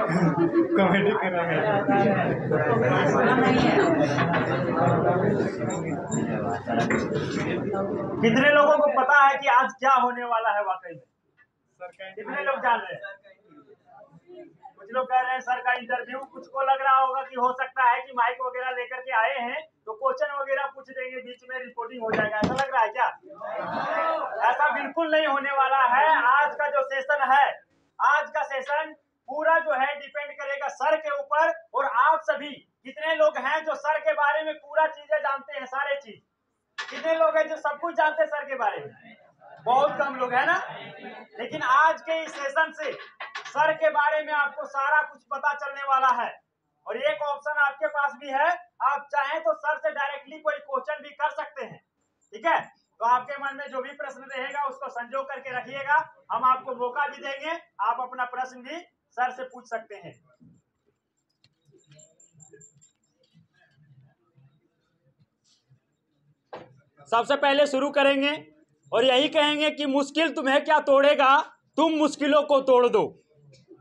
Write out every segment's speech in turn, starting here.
Comedy कर रहे हैं। कितने लोगों को पता है कि आज क्या होने वाला है वाकई में? कितने लोग जान रहे हैं? कुछ लोग कह रहे हैं सर का इंटरव्यू, कुछ को लग रहा होगा कि हो सकता है कि माइक वगैरह लेकर के आए हैं तो क्वेश्चन वगैरह पूछ देंगे, बीच में रिपोर्टिंग हो जाएगा, ऐसा लग रहा है क्या? ऐसा बिल्कुल नहीं होने वाला है। आज का जो सेशन है, आज का सेशन पूरा जो है डिपेंड करेगा सर के ऊपर। और आप सभी कितने लोग हैं जो सर के बारे में पूरा चीजें जानते हैं, सारे चीज? कितने लोग हैं जो सब कुछ जानते हैं सर के बारे में? बहुत कम लोग है ना। लेकिन आज के इस सेशन से सर के बारे में आपको सारा कुछ पता चलने वाला है। और एक ऑप्शन आपके पास भी है, आप चाहें तो सर से डायरेक्टली कोई क्वेश्चन भी कर सकते हैं। ठीक है, तो आपके मन में जो भी प्रश्न रहेगा उसको संजो करके रखिएगा। हम आपको मौका भी देंगे, आप अपना प्रश्न भी सर से पूछ सकते हैं। सबसे पहले शुरू करेंगे और यही कहेंगे कि मुश्किल तुम्हें क्या तोड़ेगा, तुम मुश्किलों को तोड़ दो।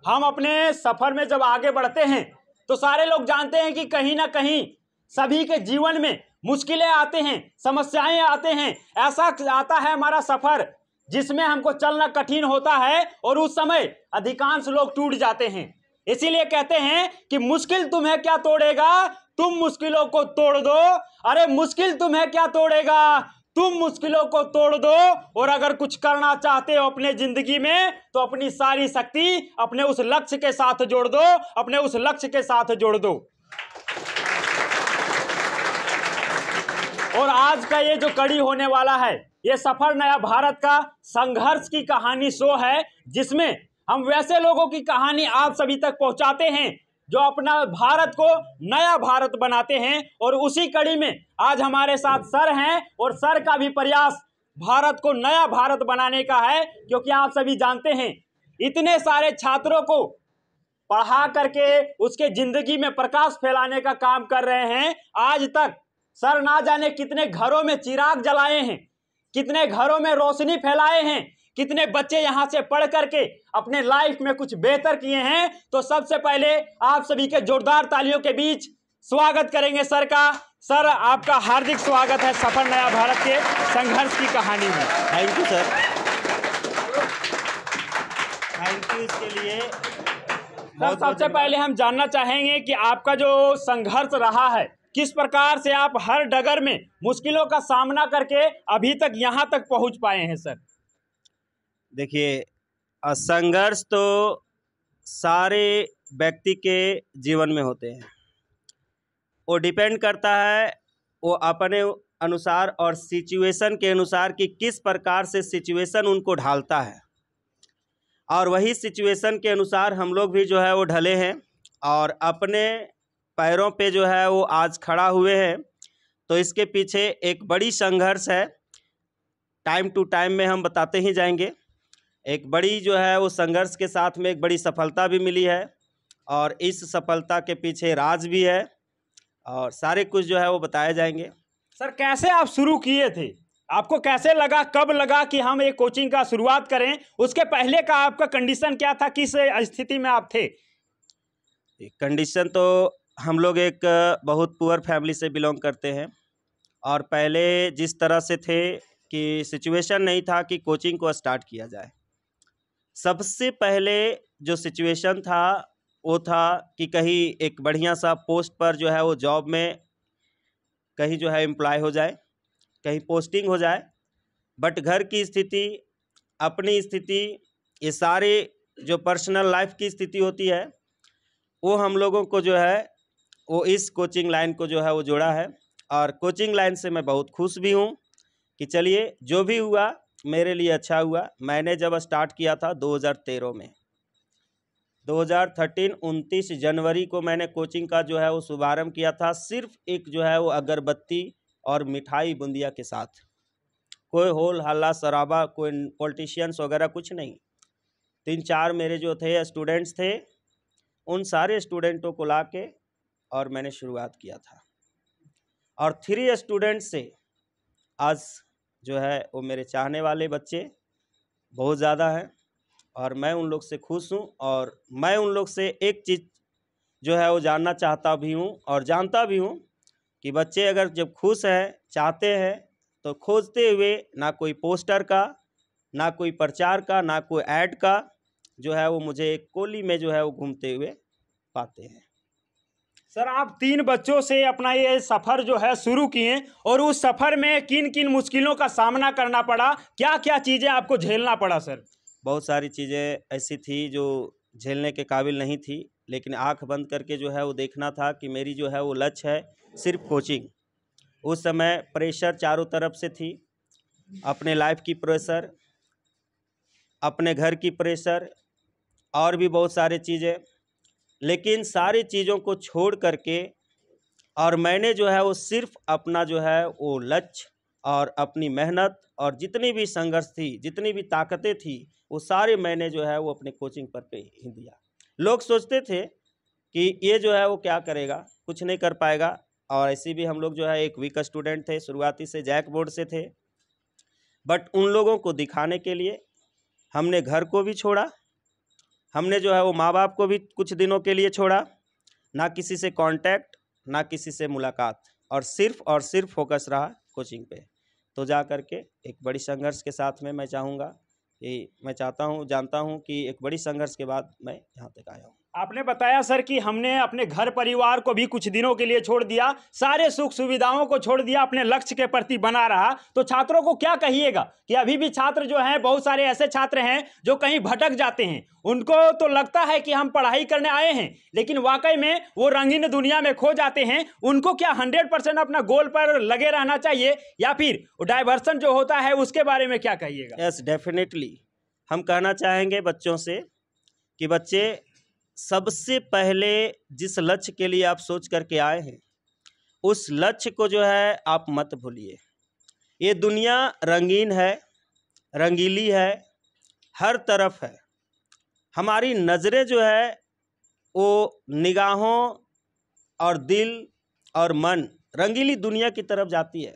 हम अपने सफर में जब आगे बढ़ते हैं तो सारे लोग जानते हैं कि कहीं ना कहीं सभी के जीवन में मुश्किलें आते हैं, समस्याएं आते हैं। ऐसा आता है हमारा सफर जिसमें हमको चलना कठिन होता है और उस समय अधिकांश लोग टूट जाते हैं। इसीलिए कहते हैं कि मुश्किल तुम्हें क्या तोड़ेगा, तुम मुश्किलों को तोड़ दो। अरे मुश्किल तुम्हें क्या तोड़ेगा, तुम मुश्किलों को तोड़ दो। और अगर कुछ करना चाहते हो अपने जिंदगी में तो अपनी सारी शक्ति अपने उस लक्ष्य के साथ जोड़ दो, अपने उस लक्ष्य के साथ जोड़ दो। और आज का ये जो कड़ी होने वाला है, ये सफर नया भारत का संघर्ष की कहानी शो है, जिसमें हम वैसे लोगों की कहानी आप सभी तक पहुंचाते हैं जो अपना भारत को नया भारत बनाते हैं। और उसी कड़ी में आज हमारे साथ सर हैं और सर का भी प्रयास भारत को नया भारत बनाने का है। क्योंकि आप सभी जानते हैं इतने सारे छात्रों को पढ़ा करके उसके जिंदगी में प्रकाश फैलाने का काम कर रहे हैं। आज तक सर ना जाने कितने घरों में चिराग जलाए हैं, कितने घरों में रोशनी फैलाए हैं, कितने बच्चे यहां से पढ़ करके अपने लाइफ में कुछ बेहतर किए हैं। तो सबसे पहले आप सभी के जोरदार तालियों के बीच स्वागत करेंगे सर का। सर आपका हार्दिक स्वागत है सफर नया भारत के संघर्ष की कहानी में। Thank you sir, thank you इसके लिए। सर सबसे पहले हम जानना चाहेंगे कि आपका जो संघर्ष रहा है, किस प्रकार से आप हर डगर में मुश्किलों का सामना करके अभी तक यहाँ तक पहुँच पाए हैं सर? देखिए, संघर्ष तो सारे व्यक्ति के जीवन में होते हैं। वो डिपेंड करता है वो अपने अनुसार और सिचुएशन के अनुसार कि किस प्रकार से सिचुएशन उनको ढालता है। और वही सिचुएशन के अनुसार हम लोग भी जो है वो ढले हैं और अपने पैरों पे जो है वो आज खड़ा हुए हैं। तो इसके पीछे एक बड़ी संघर्ष है, टाइम टू टाइम में हम बताते ही जाएंगे। एक बड़ी जो है वो संघर्ष के साथ में एक बड़ी सफलता भी मिली है और इस सफलता के पीछे राज भी है और सारे कुछ जो है वो बताए जाएंगे। सर कैसे आप शुरू किए थे, आपको कैसे लगा, कब लगा कि हम एक कोचिंग का शुरुआत करें? उसके पहले का आपका कंडीशन क्या था, किस स्थिति में आप थे? कंडीशन तो हम लोग एक बहुत पुअर फैमिली से बिलोंग करते हैं और पहले जिस तरह से थे कि सिचुएशन नहीं था कि कोचिंग को स्टार्ट किया जाए। सबसे पहले जो सिचुएशन था वो था कि कहीं एक बढ़िया सा पोस्ट पर जो है वो जॉब में कहीं जो है एम्प्लॉय हो जाए, कहीं पोस्टिंग हो जाए। बट घर की स्थिति, अपनी स्थिति, ये सारे जो पर्सनल लाइफ की स्थिति होती है वो हम लोगों को जो है वो इस कोचिंग लाइन को जो है वो जोड़ा है। और कोचिंग लाइन से मैं बहुत खुश भी हूँ कि चलिए जो भी हुआ मेरे लिए अच्छा हुआ। मैंने जब स्टार्ट किया था 2013 में, 2013 29 जनवरी को मैंने कोचिंग का जो है वो शुभारंभ किया था, सिर्फ एक जो है वो अगरबत्ती और मिठाई बूंदिया के साथ। कोई होल हल्ला शराबा, कोई पॉलिटिशियंस वगैरह कुछ नहीं। 3-4 मेरे जो थे स्टूडेंट्स थे, उन सारे स्टूडेंटों को ला के और मैंने शुरुआत किया था। और 3 स्टूडेंट्स से आज जो है वो मेरे चाहने वाले बच्चे बहुत ज़्यादा हैं और मैं उन लोग से खुश हूँ। और मैं उन लोग से एक चीज़ जो है वो जानना चाहता भी हूँ और जानता भी हूँ कि बच्चे अगर जब खुश हैं, चाहते हैं, तो खोजते हुए ना कोई पोस्टर का, ना कोई प्रचार का, ना कोई ऐड का जो है वो मुझे एक कोली में जो है वो घूमते हुए पाते हैं। सर, आप 3 बच्चों से अपना ये सफ़र जो है शुरू किए और उस सफ़र में किन किन मुश्किलों का सामना करना पड़ा, क्या क्या चीज़ें आपको झेलना पड़ा सर? बहुत सारी चीज़ें ऐसी थी जो झेलने के काबिल नहीं थी, लेकिन आंख बंद करके जो है वो देखना था कि मेरी जो है वो लक्ष्य है सिर्फ कोचिंग। उस समय प्रेशर चारों तरफ से थी, अपने लाइफ की प्रेशर, अपने घर की प्रेशर और भी बहुत सारी चीज़ें, लेकिन सारी चीज़ों को छोड़ करके और मैंने जो है वो सिर्फ अपना जो है वो लक्ष्य और अपनी मेहनत और जितनी भी संघर्ष थी, जितनी भी ताकतें थी, वो सारे मैंने जो है वो अपने कोचिंग पर पे ही दिया। लोग सोचते थे कि ये जो है वो क्या करेगा, कुछ नहीं कर पाएगा। और ऐसे भी हम लोग जो है एक वीक स्टूडेंट थे, शुरुआती से जैक बोर्ड से थे। बट उन लोगों को दिखाने के लिए हमने घर को भी छोड़ा, हमने जो है वो माँ बाप को भी कुछ दिनों के लिए छोड़ा, ना किसी से कांटेक्ट, ना किसी से मुलाकात, और सिर्फ फोकस रहा कोचिंग पे। तो जा करके एक बड़ी संघर्ष के साथ में मैं जानता हूँ कि एक बड़ी संघर्ष के बाद मैं यहाँ तक आया हूँ। आपने बताया सर कि हमने अपने घर परिवार को भी कुछ दिनों के लिए छोड़ दिया, सारे सुख सुविधाओं को छोड़ दिया, अपने लक्ष्य के प्रति बना रहा। तो छात्रों को क्या कहिएगा कि अभी भी छात्र जो हैं, बहुत सारे ऐसे छात्र हैं जो कहीं भटक जाते हैं, उनको तो लगता है कि हम पढ़ाई करने आए हैं, लेकिन वाकई में वो रंगीन दुनिया में खो जाते हैं। उनको क्या 100% अपना गोल पर लगे रहना चाहिए या फिर डाइवर्सन जो होता है उसके बारे में क्या कहिएगा? यस, डेफिनेटली हम कहना चाहेंगे बच्चों से कि बच्चे, सबसे पहले जिस लक्ष्य के लिए आप सोच करके आए हैं, उस लक्ष्य को जो है आप मत भूलिए। ये दुनिया रंगीन है, रंगीली है, हर तरफ है। हमारी नज़रें जो है वो निगाहों और दिल और मन रंगीली दुनिया की तरफ जाती है,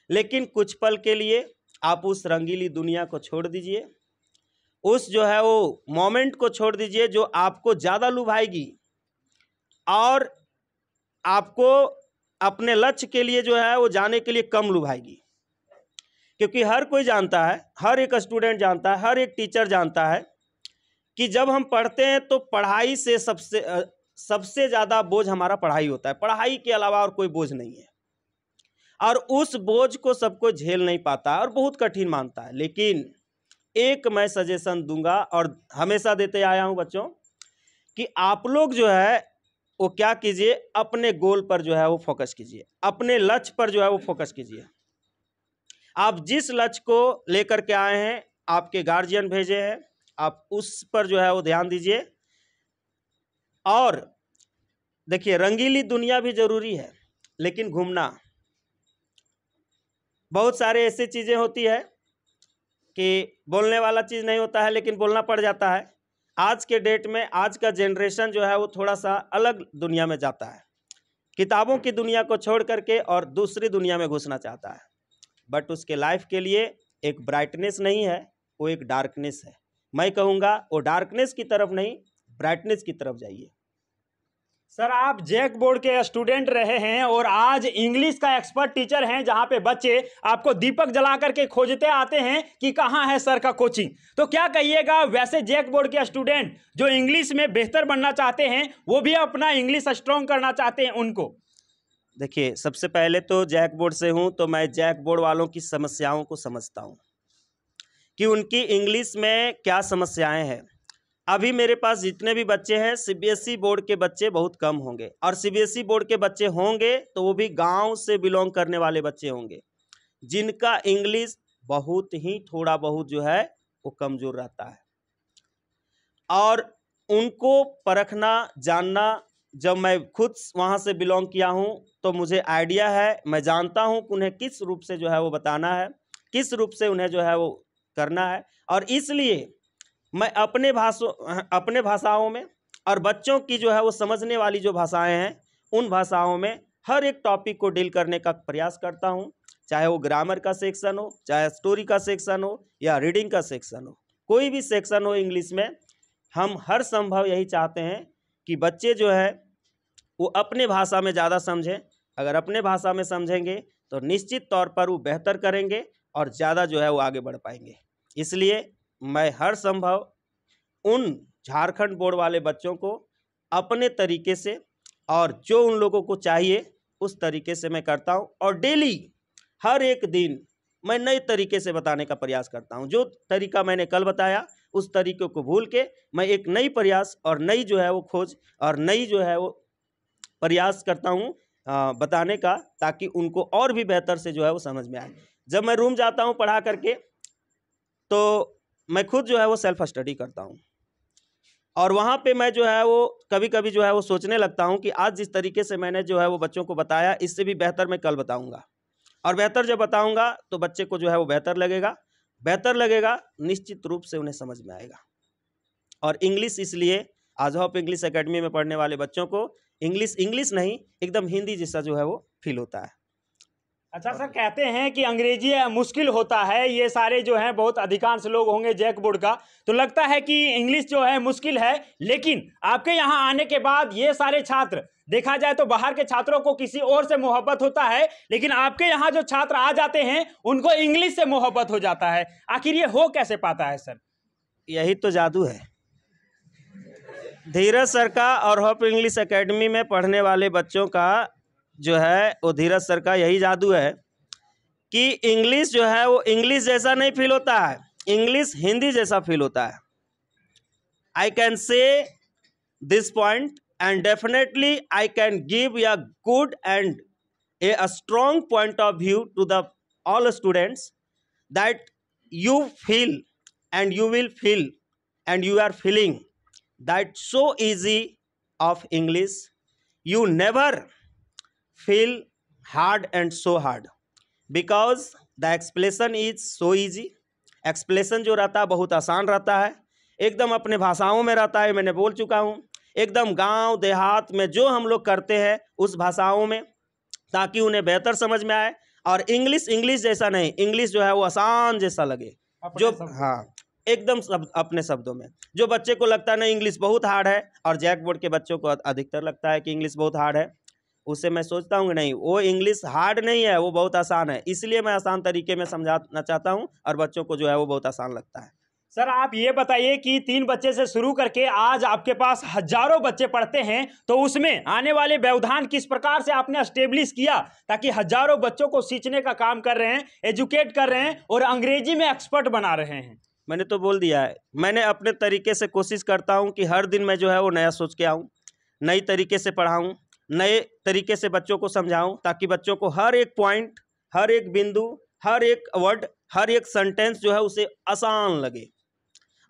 लेकिन कुछ पल के लिए आप उस रंगीली दुनिया को छोड़ दीजिए, उस जो है वो मोमेंट को छोड़ दीजिए जो आपको ज़्यादा लुभाएगी और आपको अपने लक्ष्य के लिए जो है वो जाने के लिए कम लुभाएगी। क्योंकि हर कोई जानता है, हर एक स्टूडेंट जानता है, हर एक टीचर जानता है कि जब हम पढ़ते हैं तो पढ़ाई से सबसे ज़्यादा बोझ हमारा पढ़ाई होता है। पढ़ाई के अलावा और कोई बोझ नहीं है, और उस बोझ को सब कोई झेल नहीं पाता और बहुत कठिन मानता है। लेकिन एक मैं सजेशन दूंगा और हमेशा देते आया हूं बच्चों कि आप लोग जो है वो क्या कीजिए, अपने गोल पर जो है वो फोकस कीजिए, अपने लक्ष्य पर जो है वो फोकस कीजिए। आप जिस लक्ष्य को लेकर के आए हैं, आपके गार्जियन भेजे हैं, आप उस पर जो है वो ध्यान दीजिए। और देखिए, रंगीली दुनिया भी जरूरी है, लेकिन घूमना, बहुत सारे ऐसी चीज़ें होती है कि बोलने वाला चीज़ नहीं होता है, लेकिन बोलना पड़ जाता है। आज के डेट में आज का जनरेशन जो है वो थोड़ा सा अलग दुनिया में जाता है, किताबों की दुनिया को छोड़ करके और दूसरी दुनिया में घुसना चाहता है। बट उसके लाइफ के लिए एक ब्राइटनेस नहीं है, वो एक डार्कनेस है। मैं कहूँगा वो डार्कनेस की तरफ नहीं, ब्राइटनेस की तरफ जाइए। सर, आप जैक बोर्ड के स्टूडेंट रहे हैं और आज इंग्लिश का एक्सपर्ट टीचर हैं, जहां पे बच्चे आपको दीपक जला करके खोजते आते हैं कि कहां है सर का कोचिंग। तो क्या कहिएगा वैसे जैक बोर्ड के स्टूडेंट जो इंग्लिश में बेहतर बनना चाहते हैं, वो भी अपना इंग्लिश स्ट्रॉन्ग करना चाहते हैं उनको? देखिए, सबसे पहले तो जैक बोर्ड से हूं, तो मैं जैक बोर्ड वालों की समस्याओं को समझता हूं कि उनकी इंग्लिश में क्या समस्याएं हैं। अभी मेरे पास जितने भी बच्चे हैं, सीबीएसई बोर्ड के बच्चे बहुत कम होंगे, और सीबीएसई बोर्ड के बच्चे होंगे तो वो भी गांव से बिलोंग करने वाले बच्चे होंगे, जिनका इंग्लिश बहुत ही थोड़ा बहुत जो है वो कमज़ोर रहता है। और उनको परखना, जानना, जब मैं खुद वहाँ से बिलोंग किया हूँ तो मुझे आइडिया है, मैं जानता हूँ कि उन्हें किस रूप से जो है वो बताना है, किस रूप से उन्हें जो है वो करना है। और इसलिए मैं अपने भाषाओं में और बच्चों की जो है वो समझने वाली जो भाषाएं हैं, उन भाषाओं में हर एक टॉपिक को डील करने का प्रयास करता हूं, चाहे वो ग्रामर का सेक्शन हो, चाहे स्टोरी का सेक्शन हो या रीडिंग का सेक्शन हो, कोई भी सेक्शन हो इंग्लिश में, हम हर संभव यही चाहते हैं कि बच्चे जो है वो अपने भाषा में ज़्यादा समझें। अगर अपने भाषा में समझेंगे तो निश्चित तौर पर वो बेहतर करेंगे और ज़्यादा जो है वो आगे बढ़ पाएंगे। इसलिए मैं हर संभव उन झारखंड बोर्ड वाले बच्चों को अपने तरीके से और जो उन लोगों को चाहिए उस तरीके से मैं करता हूँ, और डेली हर एक दिन मैं नए तरीके से बताने का प्रयास करता हूँ। जो तरीका मैंने कल बताया उस तरीके को भूल के मैं एक नई प्रयास और नई जो है वो खोज और नई जो है वो प्रयास करता हूँ बताने का, ताकि उनको और भी बेहतर से जो है वो समझ में आए। जब मैं रूम जाता हूँ पढ़ा करके तो मैं खुद जो है वो सेल्फ स्टडी करता हूँ, और वहाँ पे मैं जो है वो कभी कभी जो है वो सोचने लगता हूँ कि आज जिस तरीके से मैंने जो है वो बच्चों को बताया, इससे भी बेहतर मैं कल बताऊँगा, और बेहतर जब बताऊँगा तो बच्चे को जो है वो बेहतर लगेगा, निश्चित रूप से उन्हें समझ में आएगा। और इंग्लिश, इसलिए आज होप इंग्लिश एकेडमी में पढ़ने वाले बच्चों को इंग्लिश नहीं, एकदम हिंदी जैसा जो है वो फील होता है। अच्छा सर, कहते हैं कि अंग्रेजी मुश्किल होता है, ये सारे जो हैं बहुत अधिकांश लोग होंगे जैक बोर्ड का, तो लगता है कि इंग्लिश जो है मुश्किल है, लेकिन आपके यहाँ आने के बाद ये सारे छात्र, देखा जाए तो बाहर के छात्रों को किसी और से मोहब्बत होता है, लेकिन आपके यहाँ जो छात्र आ जाते हैं उनको इंग्लिश से मोहब्बत हो जाता है। आखिर ये हो कैसे पाता है सर? यही तो जादू है धीरज सर का, और होप इंग्लिश एकेडमी में पढ़ने वाले बच्चों का जो है वो धीरज सर का यही जादू है कि इंग्लिश जो है वो इंग्लिश जैसा नहीं फील होता है, इंग्लिश हिंदी जैसा फील होता है। I can say this point and definitely I can give a good and a strong point of view to the all students that you feel and you will feel and you are feeling that so easy of English. You never feel hard and so hard because the explanation is so easy. Explanation जो रहता है बहुत आसान रहता है, एकदम अपने भाषाओं में रहता है, मैंने बोल चुका हूँ, एकदम गांव देहात में जो हम लोग करते हैं उस भाषाओं में, ताकि उन्हें बेहतर समझ में आए। और इंग्लिश जैसा नहीं, इंग्लिश जो है वो आसान जैसा लगे, जो हाँ एकदम अपने शब्दों में। जो बच्चे को लगता है ना इंग्लिश बहुत हार्ड है, और जैक बोर्ड के बच्चों को अधिकतर लगता है कि इंग्लिश बहुत हार्ड है, उससे मैं सोचता हूँ कि नहीं, वो इंग्लिश हार्ड नहीं है, वो बहुत आसान है। इसलिए मैं आसान तरीके में समझाना चाहता हूँ और बच्चों को जो है वो बहुत आसान लगता है। सर आप ये बताइए कि 3 बच्चे से शुरू करके आज आपके पास हजारों बच्चे पढ़ते हैं, तो उसमें आने वाले व्यवधान किस प्रकार से आपने एस्टेब्लिश किया ताकि हजारों बच्चों को सींचने का काम कर रहे हैं, एजुकेट कर रहे हैं और अंग्रेजी में एक्सपर्ट बना रहे हैं? मैंने तो बोल दिया है, मैंने अपने तरीके से कोशिश करता हूँ कि हर दिन मैं जो है वो नया सोच के आऊँ, नई तरीके से पढ़ाऊँ, नए तरीके से बच्चों को समझाऊँ, ताकि बच्चों को हर एक पॉइंट, हर एक बिंदु, हर एक वर्ड, हर एक सेंटेंस जो है उसे आसान लगे।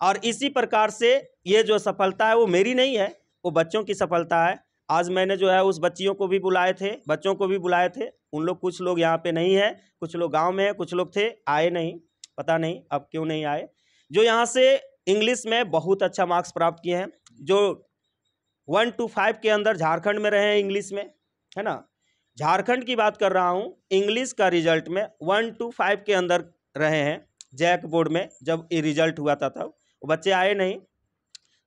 और इसी प्रकार से ये जो सफलता है वो मेरी नहीं है, वो बच्चों की सफलता है। आज मैंने जो है उस बच्चियों को भी बुलाए थे, बच्चों को भी बुलाए थे, उन लोग कुछ लोग यहाँ पे नहीं है, कुछ लोग गांव में है, कुछ लोग थे आए नहीं, पता नहीं अब क्यों नहीं आए, जो यहाँ से इंग्लिश में बहुत अच्छा मार्क्स प्राप्त किए हैं, जो 1 to 5 के अंदर झारखंड में रहे हैं इंग्लिश में, है ना, झारखंड की बात कर रहा हूँ। इंग्लिश का रिजल्ट में 1 to 5 के अंदर रहे हैं जैक बोर्ड में, जब ये रिजल्ट हुआ था तब वो बच्चे आए नहीं।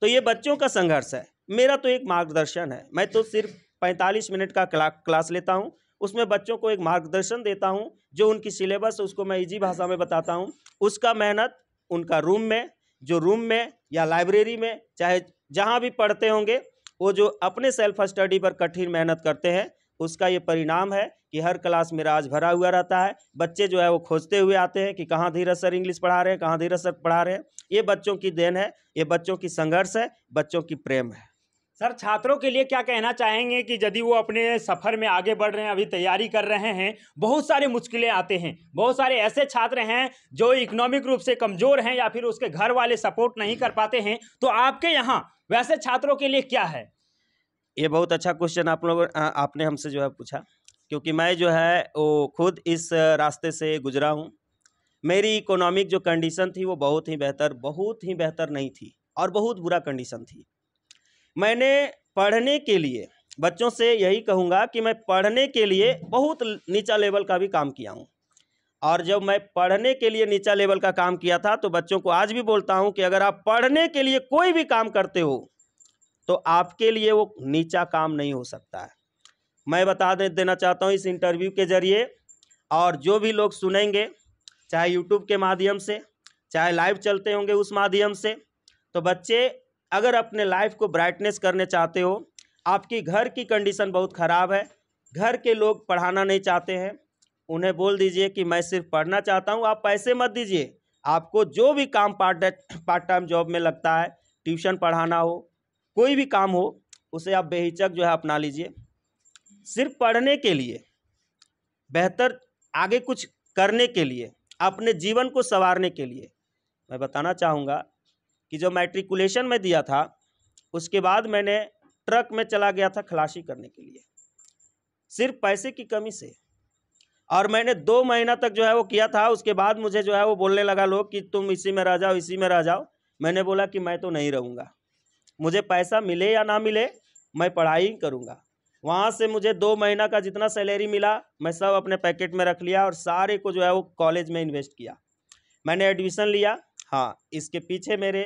तो ये बच्चों का संघर्ष है, मेरा तो एक मार्गदर्शन है। मैं तो सिर्फ 45 मिनट का क्लास लेता हूँ, उसमें बच्चों को एक मार्गदर्शन देता हूँ, जो उनकी सिलेबस उसको मैं इजी भाषा में बताता हूँ। उसका मेहनत उनका रूम में या लाइब्रेरी में, चाहे जहाँ भी पढ़ते होंगे, वो जो अपने सेल्फ स्टडी पर कठिन मेहनत करते हैं, उसका ये परिणाम है कि हर क्लास मेरा आज भरा हुआ रहता है। बच्चे जो है वो खोजते हुए आते हैं कि कहाँ धीरज सर इंग्लिश पढ़ा रहे हैं, कहाँ धीरज सर पढ़ा रहे हैं। ये बच्चों की देन है, ये बच्चों की संघर्ष है, बच्चों की प्रेम है। सर छात्रों के लिए क्या कहना चाहेंगे कि यदि वो अपने सफ़र में आगे बढ़ रहे हैं, अभी तैयारी कर रहे हैं, बहुत सारी मुश्किलें आते हैं, बहुत सारे ऐसे छात्र हैं जो इकोनॉमिक रूप से कमज़ोर हैं या फिर उसके घर वाले सपोर्ट नहीं कर पाते हैं, तो आपके यहाँ वैसे छात्रों के लिए क्या है? ये बहुत अच्छा क्वेश्चन आपने हमसे जो है पूछा, क्योंकि मैं जो है वो खुद इस रास्ते से गुजरा हूँ। मेरी इकोनॉमिक जो कंडीशन थी वो बहुत ही बेहतर नहीं थी, और बहुत बुरा कंडीशन थी। मैंने पढ़ने के लिए, बच्चों से यही कहूँगा कि मैं पढ़ने के लिए बहुत नीचा लेवल का भी काम किया हूँ। और जब मैं पढ़ने के लिए नीचा लेवल का काम किया था तो बच्चों को आज भी बोलता हूं कि अगर आप पढ़ने के लिए कोई भी काम करते हो तो आपके लिए वो नीचा काम नहीं हो सकता है। मैं बता देना चाहता हूं इस इंटरव्यू के जरिए, और जो भी लोग सुनेंगे, चाहे यूट्यूब के माध्यम से, चाहे लाइव चलते होंगे उस माध्यम से, तो बच्चे अगर अपने लाइफ को ब्राइटनेस करने चाहते हो, आपकी घर की कंडीशन बहुत ख़राब है, घर के लोग पढ़ाना नहीं चाहते हैं, उन्हें बोल दीजिए कि मैं सिर्फ पढ़ना चाहता हूं, आप पैसे मत दीजिए। आपको जो भी काम पार्ट टाइम जॉब में लगता है, ट्यूशन पढ़ाना हो, कोई भी काम हो, उसे आप बेहिचक जो है अपना लीजिए। सिर्फ पढ़ने के लिए, बेहतर आगे कुछ करने के लिए, अपने जीवन को संवारने के लिए। मैं बताना चाहूँगा कि जो मैट्रिकुलेशन में दिया था उसके बाद मैंने ट्रक में चला गया था खलासी करने के लिए, सिर्फ पैसे की कमी से। और मैंने 2 महीना तक जो है वो किया था। उसके बाद मुझे जो है वो बोलने लगा लोग कि तुम इसी में रह जाओ, इसी में रह जाओ। मैंने बोला कि मैं तो नहीं रहूँगा, मुझे पैसा मिले या ना मिले मैं पढ़ाई करूँगा। वहाँ से मुझे 2 महीना का जितना सैलरी मिला मैं सब अपने पैकेट में रख लिया और सारे को जो है वो कॉलेज में इन्वेस्ट किया। मैंने एडमिशन लिया। हाँ, इसके पीछे मेरे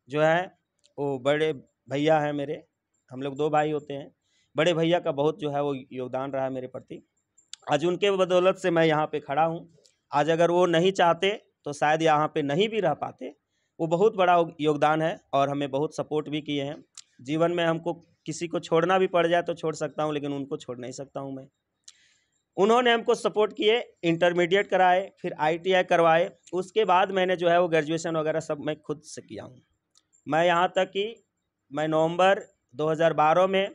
जो है वो बड़े भैया हैं मेरे, हम लोग 2 भाई होते हैं। बड़े भैया का बहुत जो है वो योगदान रहा मेरे प्रति। आज उनके बदौलत से मैं यहाँ पे खड़ा हूँ। आज अगर वो नहीं चाहते तो शायद यहाँ पे नहीं भी रह पाते। वो बहुत बड़ा योगदान है और हमें बहुत सपोर्ट भी किए हैं। जीवन में हमको किसी को छोड़ना भी पड़ जाए तो छोड़ सकता हूँ, लेकिन उनको छोड़ नहीं सकता हूँ मैं। उन्होंने हमको सपोर्ट किए, इंटरमीडिएट कराए, फिर ITI करवाए। उसके बाद मैंने जो है वो ग्रेजुएशन वगैरह सब मैं खुद से किया हूँ। मैं यहाँ तक कि मैं नवंबर 2012 में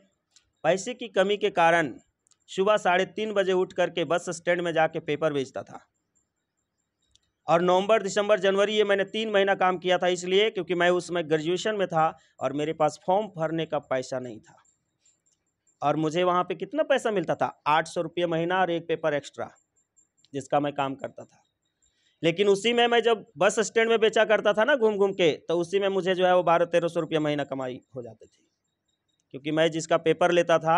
पैसे की कमी के कारण सुबह 3:30 बजे उठ करके बस स्टैंड में जाके पेपर बेचता था। और नवंबर, दिसंबर, जनवरी ये मैंने 3 महीना काम किया था, इसलिए क्योंकि मैं उसमें ग्रेजुएशन में था और मेरे पास फॉर्म भरने का पैसा नहीं था। और मुझे वहाँ पे कितना पैसा मिलता था? 800 रुपये महीना और एक पेपर एक्स्ट्रा, जिसका मैं काम करता था। लेकिन उसी में मैं जब बस स्टैंड में बेचा करता था ना घूम घूम के, तो उसी में मुझे जो है वो 1200-1300 रुपये महीना कमाई हो जाते थे। क्योंकि मैं जिसका पेपर लेता था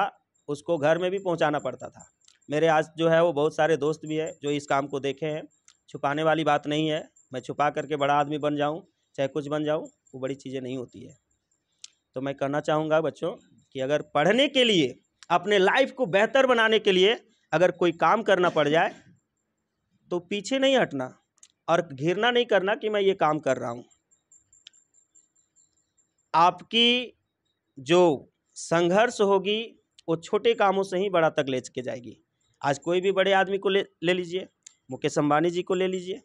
उसको घर में भी पहुंचाना पड़ता था। मेरे आज जो है वो बहुत सारे दोस्त भी हैं जो इस काम को देखे हैं। छुपाने वाली बात नहीं है, मैं छुपा करके बड़ा आदमी बन जाऊं चाहे कुछ बन जाऊं, वो बड़ी चीज़ें नहीं होती है। तो मैं कहना चाहूँगा बच्चों कि अगर पढ़ने के लिए, अपने लाइफ को बेहतर बनाने के लिए अगर कोई काम करना पड़ जाए तो पीछे नहीं हटना और घिरना नहीं करना कि मैं ये काम कर रहा हूँ। आपकी जो संघर्ष होगी वो छोटे कामों से ही बड़ा तक ले के जाएगी। आज कोई भी बड़े आदमी को ले लीजिए, मुकेश अंबानी जी को ले लीजिए,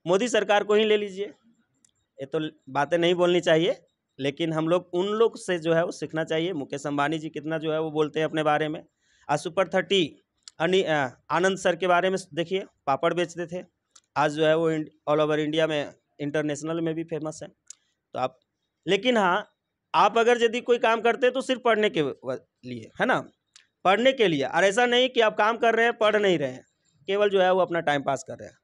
मोदी सरकार को ही ले लीजिए। ये तो बातें नहीं बोलनी चाहिए, लेकिन हम लोग उन लोग से जो है वो सीखना चाहिए। मुकेश अंबानी जी कितना जो है वो बोलते हैं अपने बारे में। आज सुपर 30 आनंद सर के बारे में देखिए, पापड़ बेचते थे, आज जो है वो ऑल ओवर इंडिया में, इंटरनेशनल में भी फेमस है। तो आप, लेकिन हाँ, आप अगर यदि कोई काम करते हैं तो सिर्फ पढ़ने के लिए, है ना, पढ़ने के लिए। और ऐसा नहीं कि आप काम कर रहे हैं पढ़ नहीं रहे हैं, केवल जो है वो अपना टाइम पास कर रहे हैं,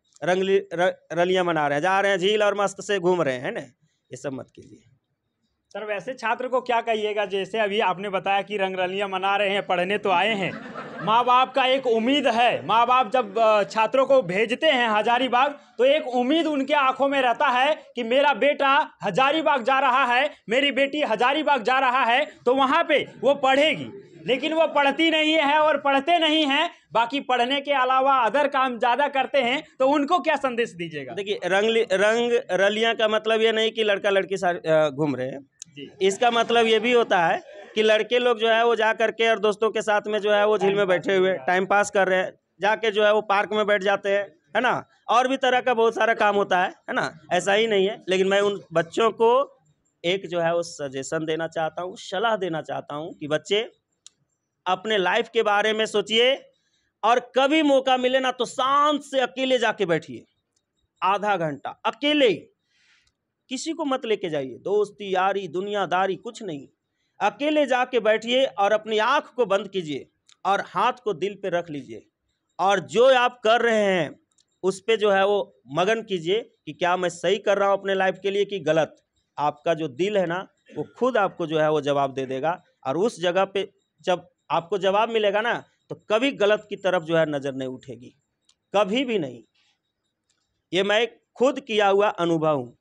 रलियाँ मना रहे हैं, जा रहे हैं झील और मस्त से घूम रहे हैं, है ना। ये सब मत कीजिए। सर वैसे छात्र को क्या कहिएगा, जैसे अभी आपने बताया कि रंगरलियां मना रहे हैं, पढ़ने तो आए हैं, माँ बाप का एक उम्मीद है। माँ बाप जब छात्रों को भेजते हैं हजारीबाग तो एक उम्मीद उनके आंखों में रहता है कि मेरा बेटा हजारीबाग जा रहा है, मेरी बेटी हजारीबाग जा रहा है, तो वहाँ पे वो पढ़ेगी। लेकिन वो पढ़ती नहीं है और पढ़ते नहीं हैं, बाकी पढ़ने के अलावा अदर काम ज़्यादा करते हैं, तो उनको क्या संदेश दीजिएगा? देखिए, रंग रलियाँ का मतलब ये नहीं कि लड़का लड़की घूम रहे हैं। इसका मतलब ये भी होता है कि लड़के लोग जो है वो जा करके और दोस्तों के साथ में जो है वो झील में बैठे हुए टाइम पास कर रहे हैं, जाके जो है वो पार्क में बैठ जाते हैं, है ना। और भी तरह का बहुत सारा काम होता है ना, ऐसा ही नहीं है। लेकिन मैं उन बच्चों को एक जो है वो सजेशन देना चाहता हूँ, सलाह देना चाहता हूँ कि बच्चे अपने लाइफ के बारे में सोचिए और कभी मौका मिले ना तो शांत से अकेले जाके बैठिए, आधा घंटा अकेले, किसी को मत लेके जाइए, दोस्ती यारी दुनियादारी कुछ नहीं, अकेले जाके बैठिए और अपनी आँख को बंद कीजिए और हाथ को दिल पे रख लीजिए और जो आप कर रहे हैं उस पे जो है वो मगन कीजिए कि क्या मैं सही कर रहा हूँ अपने लाइफ के लिए कि गलत। आपका जो दिल है ना वो खुद आपको जो है वो जवाब दे देगा, और उस जगह पे जब आपको जवाब मिलेगा ना तो कभी गलत की तरफ जो है नज़र नहीं उठेगी, कभी भी नहीं। ये मैं खुद किया हुआ अनुभव हूँ,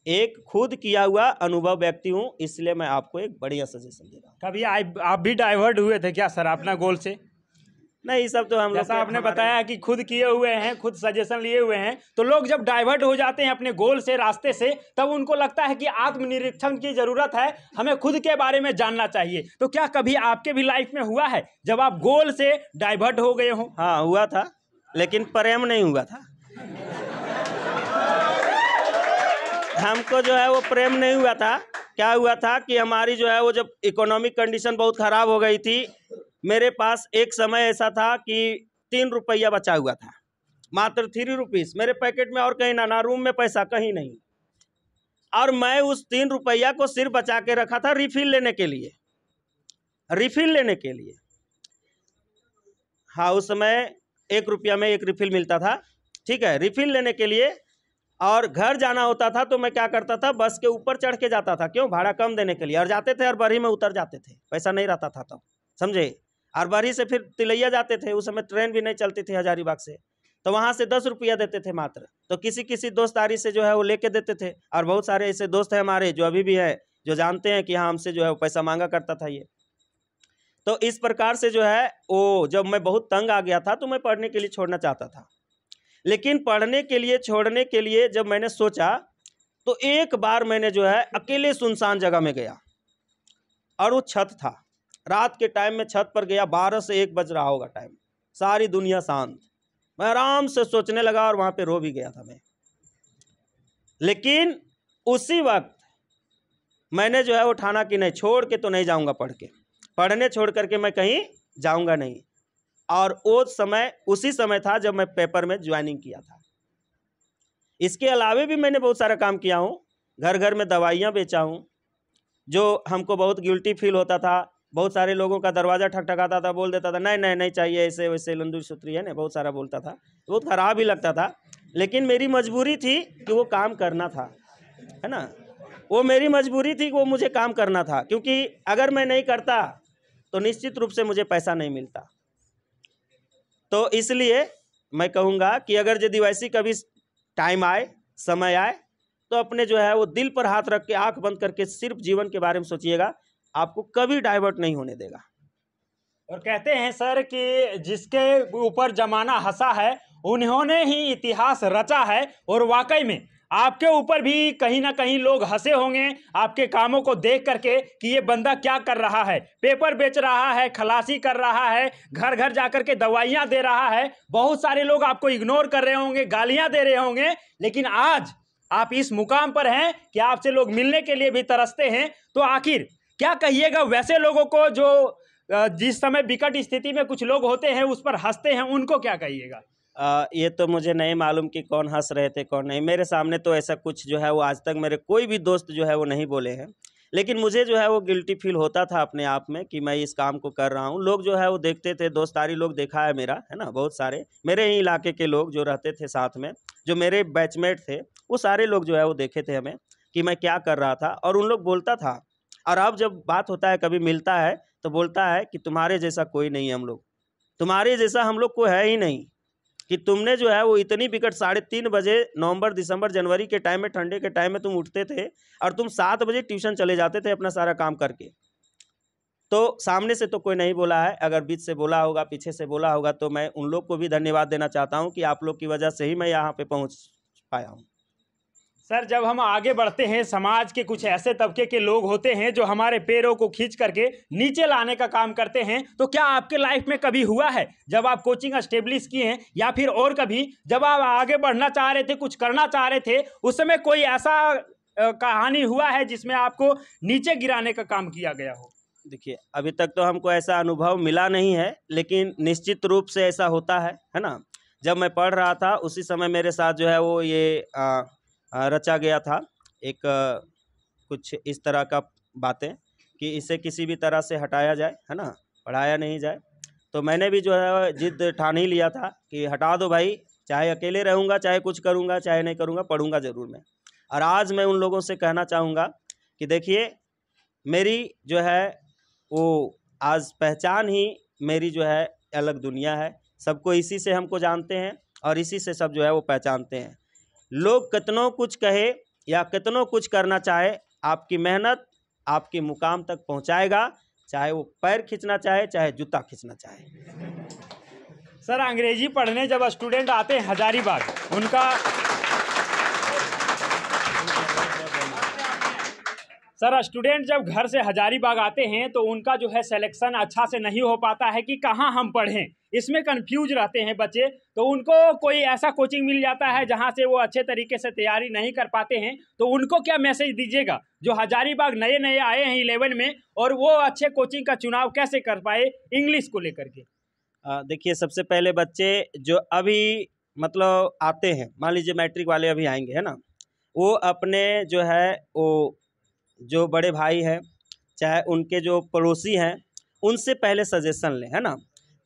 एक खुद किया हुआ अनुभव व्यक्ति हूँ, इसलिए मैं आपको एक बढ़िया सजेशन दे रहा हूँ। कभी आप भी डाइवर्ट हुए थे क्या सर अपना गोल से? नहीं, सब तो हम लोग जैसा आपने बताया कि खुद किए हुए हैं, खुद सजेशन लिए हुए हैं, तो लोग जब डाइवर्ट हो जाते हैं अपने गोल से, रास्ते से, तब उनको लगता है कि आत्मनिरीक्षण की जरूरत है, हमें खुद के बारे में जानना चाहिए। तो क्या कभी आपके भी लाइफ में हुआ है जब आप गोल से डाइवर्ट हो गए हो? हाँ, हुआ था, लेकिन प्रेम नहीं हुआ था। हमको जो है वो प्रेम नहीं हुआ था। क्या हुआ था कि हमारी जो है वो जब इकोनॉमिक कंडीशन बहुत ख़राब हो गई थी, मेरे पास एक समय ऐसा था कि 3 रुपया बचा हुआ था, मात्र 3 रुपीज़ मेरे पैकेट में, और कहीं ना रूम में पैसा कहीं नहीं। और मैं उस 3 रुपया को सिर्फ बचा के रखा था रिफिल लेने के लिए, रिफिल लेने के लिए। हाँ, उस समय 1 रुपया में 1 रिफिल मिलता था, ठीक है, रिफिल लेने के लिए। और घर जाना होता था तो मैं क्या करता था, बस के ऊपर चढ़ के जाता था, क्यों, भाड़ा कम देने के लिए। और जाते थे और बरही में उतर जाते थे, पैसा नहीं रहता था तब, समझे। और बरही से फिर तिलैया जाते थे, उस समय ट्रेन भी नहीं चलती थी हजारीबाग से, तो वहाँ से 10 रुपया देते थे मात्र। तो किसी किसी दोस्तारी से जो है वो लेके देते थे। और बहुत सारे ऐसे दोस्त हैं हमारे जो अभी भी है, जो जानते हैं कि हाँ हमसे जो है वो पैसा मांगा करता था ये। तो इस प्रकार से जो है वो, जब मैं बहुत तंग आ गया था तो मैं पढ़ने के लिए छोड़ना चाहता था। लेकिन पढ़ने के लिए छोड़ने के लिए जब मैंने सोचा, तो एक बार मैंने जो है अकेले सुनसान जगह में गया, और वो छत था, रात के टाइम में छत पर गया, 12 से 1 बज रहा होगा टाइम, सारी दुनिया शांत। मैं आराम से सोचने लगा और वहाँ पे रो भी गया था मैं। लेकिन उसी वक्त मैंने जो है वो ठाना कि नहीं, छोड़ के तो नहीं जाऊँगा, पढ़ने छोड़ करके मैं कहीं जाऊँगा नहीं। और वो समय उसी समय था जब मैं पेपर में ज्वाइनिंग किया था। इसके अलावे भी मैंने बहुत सारा काम किया हूँ, घर घर में दवाइयाँ बेचा हूँ, जो हमको बहुत गिल्टी फील होता था। बहुत सारे लोगों का दरवाज़ा ठकठकाता था, बोल देता था नहीं नहीं नहीं चाहिए, ऐसे वैसे लंदू सूत्री है ना, बहुत सारा बोलता था, बहुत ख़राब ही लगता था। लेकिन मेरी मजबूरी थी कि वो काम करना था, है ना, वो मेरी मजबूरी थी कि वो मुझे काम करना था, क्योंकि अगर मैं नहीं करता तो निश्चित रूप से मुझे पैसा नहीं मिलता। तो इसलिए मैं कहूँगा कि अगर यदि वैसी कभी टाइम आए, समय आए, तो अपने जो है वो दिल पर हाथ रख के, आंख बंद करके सिर्फ जीवन के बारे में सोचिएगा, आपको कभी डाइवर्ट नहीं होने देगा। और कहते हैं सर कि जिसके ऊपर जमाना हंसा है उन्होंने ही इतिहास रचा है, और वाकई में आपके ऊपर भी कहीं ना कहीं लोग हंसे होंगे आपके कामों को देख करके कि ये बंदा क्या कर रहा है, पेपर बेच रहा है, खलासी कर रहा है, घर घर जाकर के दवाइयां दे रहा है। बहुत सारे लोग आपको इग्नोर कर रहे होंगे, गालियां दे रहे होंगे, लेकिन आज आप इस मुकाम पर हैं कि आपसे लोग मिलने के लिए भी तरसते हैं। तो आखिर क्या कहिएगा वैसे लोगों को जो जिस समय विकट स्थिति में कुछ लोग होते हैं उस पर हंसते हैं, उनको क्या कहिएगा? ये तो मुझे नहीं मालूम कि कौन हंस रहे थे कौन नहीं। मेरे सामने तो ऐसा कुछ जो है वो आज तक मेरे कोई भी दोस्त जो है वो नहीं बोले हैं। लेकिन मुझे जो है वो गिल्टी फील होता था अपने आप में कि मैं इस काम को कर रहा हूँ। लोग जो है वो देखते थे, दोस्तारी लोग देखा है मेरा, है ना, बहुत सारे मेरे ही इलाके के लोग जो रहते थे साथ में, जो मेरे बैचमेट थे, वो सारे लोग जो है वो देखे थे हमें कि मैं क्या कर रहा था, और उन लोग बोलता था। और अब जब बात होता है, कभी मिलता है तो बोलता है कि तुम्हारे जैसा कोई नहीं है, हम लोग तुम्हारे जैसा हम लोग को है ही नहीं, कि तुमने जो है वो इतनी विकट 3:30 बजे नवंबर दिसंबर जनवरी के टाइम में, ठंडे के टाइम में तुम उठते थे और तुम 7 बजे ट्यूशन चले जाते थे अपना सारा काम करके। तो सामने से तो कोई नहीं बोला है, अगर बीच से बोला होगा, पीछे से बोला होगा, तो मैं उन लोग को भी धन्यवाद देना चाहता हूँ कि आप लोग की वजह से ही मैं यहाँ पे पहुँच पाया हूँ। सर जब हम आगे बढ़ते हैं, समाज के कुछ ऐसे तबके के लोग होते हैं जो हमारे पैरों को खींच करके नीचे लाने का काम करते हैं। तो क्या आपके लाइफ में कभी हुआ है जब आप कोचिंग एस्टेब्लिश किए हैं, या फिर और कभी जब आप आगे बढ़ना चाह रहे थे, कुछ करना चाह रहे थे, उस समय कोई ऐसा कहानी हुआ है जिसमें आपको नीचे गिराने का काम किया गया हो? देखिए, अभी तक तो हमको ऐसा अनुभव मिला नहीं है, लेकिन निश्चित रूप से ऐसा होता है ना। जब मैं पढ़ रहा था उसी समय मेरे साथ जो है वो ये रचा गया था एक कुछ इस तरह का बातें कि इसे किसी भी तरह से हटाया जाए, है ना, पढ़ाया नहीं जाए। तो मैंने भी जो है जिद ठान ही लिया था कि हटा दो भाई, चाहे अकेले रहूँगा, चाहे कुछ करूँगा, चाहे नहीं करूँगा, पढ़ूँगा ज़रूर मैं। और आज मैं उन लोगों से कहना चाहूँगा कि देखिए, मेरी जो है वो आज पहचान ही मेरी जो है अलग दुनिया है। सबको इसी से हमको जानते हैं और इसी से सब जो है वो पहचानते हैं। लोग कितनों कुछ कहे या कितनों कुछ करना चाहे, आपकी मेहनत आपके मुकाम तक पहुंचाएगा, चाहे वो पैर खींचना चाहे चाहे जूता खींचना चाहे। सर, अंग्रेजी पढ़ने जब स्टूडेंट आते हैं हजारीबाग, उनका सर स्टूडेंट जब घर से हजारीबाग आते हैं तो उनका जो है सिलेक्शन अच्छा से नहीं हो पाता है कि कहाँ हम पढ़ें, इसमें कंफ्यूज रहते हैं बच्चे। तो उनको कोई ऐसा कोचिंग मिल जाता है जहाँ से वो अच्छे तरीके से तैयारी नहीं कर पाते हैं, तो उनको क्या मैसेज दीजिएगा जो हजारीबाग नए नए आए हैं 11 में, और वो अच्छे कोचिंग का चुनाव कैसे कर पाए इंग्लिश को लेकर के? देखिए, सबसे पहले बच्चे जो अभी मतलब आते हैं, मान लीजिए मैट्रिक वाले अभी आएंगे, है ना, वो अपने जो है वो जो बड़े भाई हैं चाहे उनके जो पड़ोसी हैं उनसे पहले सजेशन लें, है ना,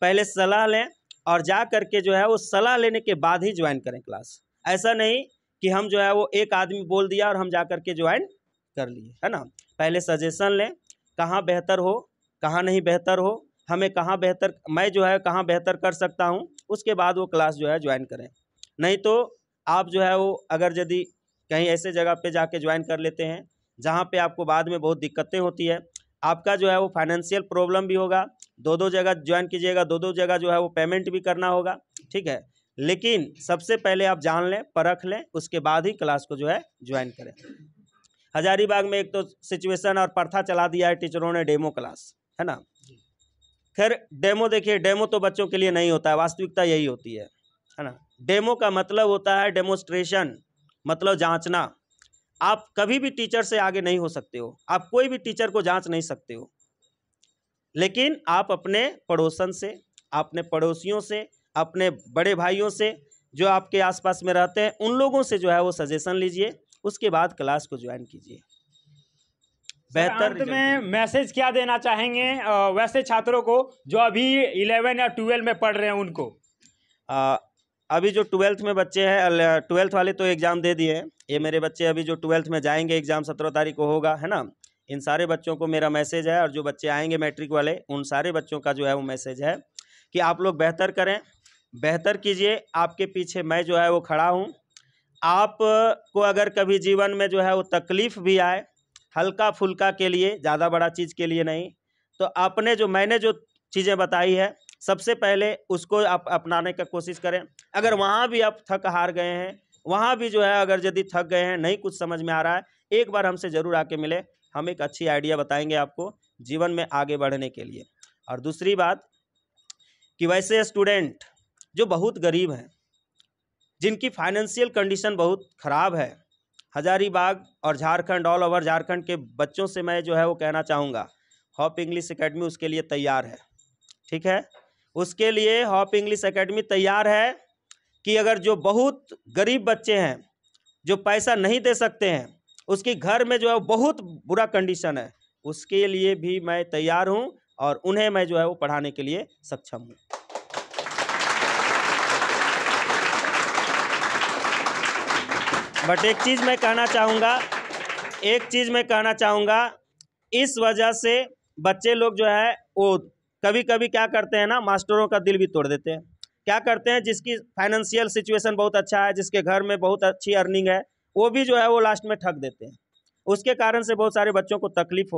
पहले सलाह लें और जा करके जो है वो सलाह लेने के बाद ही ज्वाइन करें क्लास। ऐसा नहीं कि हम जो है वो एक आदमी बोल दिया और हम जा करके ज्वाइन कर लिए, है ना। पहले सजेशन लें, कहाँ बेहतर हो कहाँ नहीं बेहतर हो, हमें कहाँ बेहतर, मैं जो है कहाँ बेहतर कर सकता हूँ, उसके बाद वो क्लास जो है ज्वाइन करें। नहीं तो आप जो है वो अगर यदि कहीं ऐसे जगह पे जाके ज्वाइन कर लेते हैं जहाँ पे आपको बाद में बहुत दिक्कतें होती है, आपका जो है वो फाइनेंशियल प्रॉब्लम भी होगा, दो जगह ज्वाइन कीजिएगा, दो जगह जो है वो पेमेंट भी करना होगा, ठीक है। लेकिन सबसे पहले आप जान लें, परख लें, उसके बाद ही क्लास को जो है ज्वाइन करें। हजारीबाग में एक तो सिचुएशन और प्रथा चला दिया है टीचरों ने, डेमो क्लास, है ना। खैर डेमो, देखिए डेमो तो बच्चों के लिए नहीं होता है, वास्तविकता यही होती है ना। डेमो का मतलब होता है डेमोस्ट्रेशन, मतलब जांचना। आप कभी भी टीचर से आगे नहीं हो सकते हो, आप कोई भी टीचर को जांच नहीं सकते हो, लेकिन आप अपने पड़ोसन से, अपने पड़ोसियों से, अपने बड़े भाइयों से जो आपके आसपास में रहते हैं उन लोगों से जो है वो सजेशन लीजिए, उसके बाद क्लास को ज्वाइन कीजिए। बेहतर अंत में मैसेज क्या देना चाहेंगे वैसे छात्रों को जो अभी 11 या 12 में पढ़ रहे हैं उनको? अभी जो 12th में बच्चे हैं, 12th वाले तो एग्ज़ाम दे दिए हैं, ये मेरे बच्चे अभी जो 12th में जाएंगे, एग्ज़ाम 17 तारीख को होगा, है ना। इन सारे बच्चों को मेरा मैसेज है, और जो बच्चे आएंगे मैट्रिक वाले उन सारे बच्चों का जो है वो मैसेज है कि आप लोग बेहतर करें, बेहतर कीजिए। आपके पीछे मैं जो है वो खड़ा हूँ। आपको अगर कभी जीवन में जो है वो तकलीफ़ भी आए, हल्का फुल्का के लिए, ज़्यादा बड़ा चीज़ के लिए नहीं, तो आपने जो मैंने जो चीज़ें बताई है सबसे पहले उसको आप अपनाने का कोशिश करें। अगर वहाँ भी आप थक हार गए हैं, वहाँ भी जो है अगर यदि थक गए हैं, नहीं कुछ समझ में आ रहा है, एक बार हमसे ज़रूर आके मिले, हम एक अच्छी आइडिया बताएंगे आपको जीवन में आगे बढ़ने के लिए। और दूसरी बात कि वैसे स्टूडेंट जो बहुत गरीब हैं, जिनकी फाइनेंशियल कंडीशन बहुत ख़राब है, हजारीबाग और झारखंड, ऑल ओवर झारखंड के बच्चों से मैं जो है वो कहना चाहूँगा, हॉप इंग्लिश एकेडमी उसके लिए तैयार है, ठीक है। उसके लिए हॉप इंग्लिश एकेडमी तैयार है कि अगर जो बहुत गरीब बच्चे हैं, जो पैसा नहीं दे सकते हैं, उसके घर में जो है बहुत बुरा कंडीशन है, उसके लिए भी मैं तैयार हूं और उन्हें मैं जो है वो पढ़ाने के लिए सक्षम हूं। बट एक चीज़ मैं कहना चाहूँगा, इस वजह से बच्चे लोग जो है वो कभी कभी क्या करते हैं ना, मास्टरों का दिल भी तोड़ देते हैं। क्या करते हैं, जिसकी फाइनेंशियल सिचुएशन बहुत अच्छा है, जिसके घर में बहुत अच्छी अर्निंग है, वो भी जो है वो लास्ट में ठग देते हैं। उसके कारण से बहुत सारे बच्चों को तकलीफ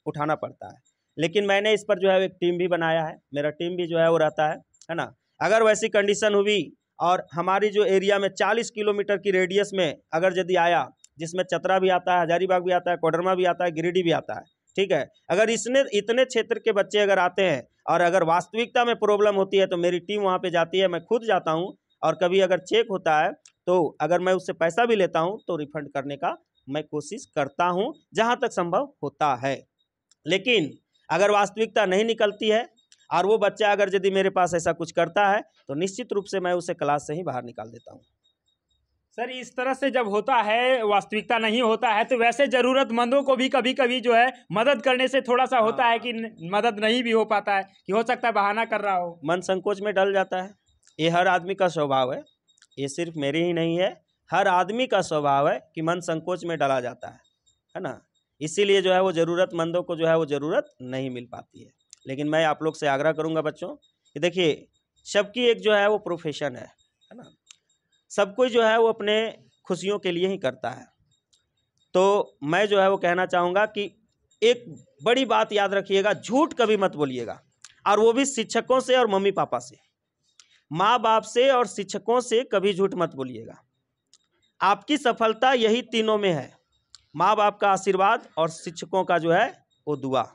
उठाना पड़ता है। लेकिन मैंने इस पर जो है एक टीम भी बनाया है, मेरा टीम भी जो है वो रहता है ना। अगर वैसी कंडीशन हुई और हमारी जो एरिया में 40 किलोमीटर की रेडियस में अगर यदि आया, जिसमें चतरा भी आता है, हजारीबाग भी आता है, कोडरमा भी आता है, गिरिडीह भी आता है, ठीक है, अगर इतने क्षेत्र के बच्चे अगर आते हैं और अगर वास्तविकता में प्रॉब्लम होती है तो मेरी टीम वहाँ पे जाती है, मैं खुद जाता हूँ। और कभी अगर चेक होता है तो अगर मैं उससे पैसा भी लेता हूँ तो रिफंड करने का मैं कोशिश करता हूँ जहाँ तक संभव होता है। लेकिन अगर वास्तविकता नहीं निकलती है और वो बच्चा अगर यदि मेरे पास ऐसा कुछ करता है तो निश्चित रूप से मैं उसे क्लास से ही बाहर निकाल देता हूँ। सर, इस तरह से जब होता है, वास्तविकता नहीं होता है, तो वैसे ज़रूरतमंदों को भी कभी कभी जो है मदद करने से थोड़ा सा होता है कि मदद नहीं भी हो पाता है, कि हो सकता है बहाना कर रहा हो, मन संकोच में डल जाता है। ये हर आदमी का स्वभाव है, ये सिर्फ मेरी ही नहीं है, हर आदमी का स्वभाव है कि मन संकोच में डला जाता है ना। इसीलिए जो है वो ज़रूरतमंदों को जो है वो ज़रूरत नहीं मिल पाती है। लेकिन मैं आप लोग से आग्रह करूँगा बच्चों कि देखिए, सबकी एक जो है वो प्रोफेशन है ना। सब कोई जो है वो अपने खुशियों के लिए ही करता है। तो मैं जो है वो कहना चाहूँगा कि एक बड़ी बात याद रखिएगा, झूठ कभी मत बोलिएगा, और वो भी शिक्षकों से और मम्मी पापा से, माँ बाप से और शिक्षकों से कभी झूठ मत बोलिएगा। आपकी सफलता यही तीनों में है, माँ बाप का आशीर्वाद और शिक्षकों का जो है वो दुआ।